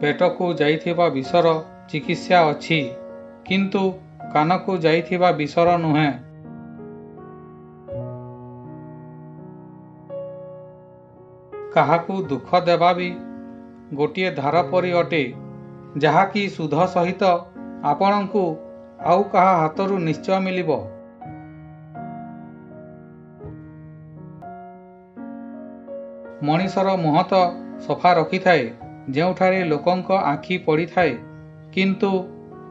पेटकू जाइथिबा विषर चिकित्सा अछि किंतु कानकू जाइथिबा विषर नुहे। काहाकू दुख देवा भी गोटिए धार परी अटे जहाँकि सुध सहित आपणकू आउ काहा हाथरू निश्चय मिलिब। मनीषर मुह तो सफा रखि थाए जेउठारे लोकंक आखि पड़ी थाए किंतु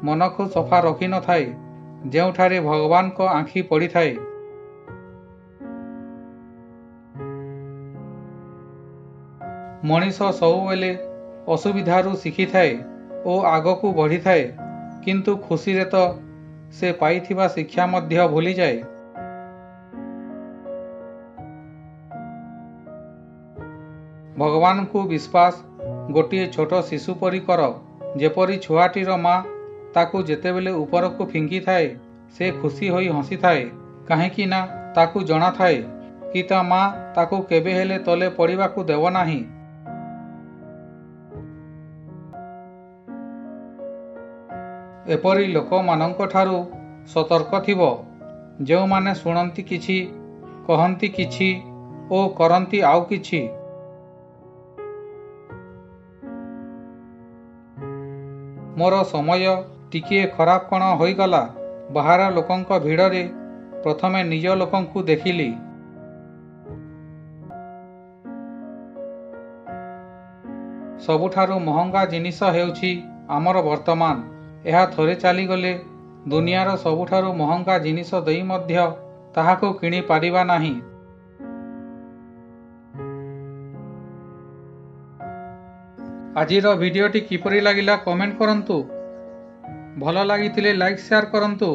मन को सफा रखि न थाए जेउठारे भगवान को आखि पड़ी थाए। मनीष सबुबेले असुविधारू शिखि थाए ओ आगकू बढ़ी थाए किंतु खुशी रे तो से पाइथिबा शिक्षा मध्य भूली जाए। भगवान को विश्वास गोटिए छोट शिशु परी कर जेपरी छुआटीर माँ ताकू जेतेबेले ऊपर को फिंगी थाए से खुशी होई हसी थाए काहेकि ना ताकू जଣା थाए कि ता माँ ताकू केबे हेले तले पड़िबाकू देव नाही। एपरी लोक मानंक ठारू सतर्क थिबो जो माने सुनंती किछि कहंती किछि ओ करंती आउ किछि। मोर समय टिकिए खराब कण होईगला बाहर लोकंक भिड़रे प्रथमे निज लोकंकू देखिली। सबुठारू महंगा जिनिस हेउछि आमर वर्तमान एहा थोरे चलीगले दुनियार सबुठारू महंगा जिनिस देई मध्य ताहाको किणी पारिबा नाही। आजिर भिडियोटी किपरि लागिला कमेंट करंतु। भल लागिथिले लाइक शेयर करंतु।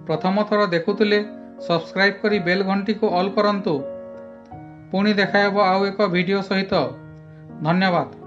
प्रथम थर देखुथिले सब्सक्राइब करी बेल घंटी को ऑल करंतु। पुणी देखायब आउ एक वीडियो सहित। धन्यवाद।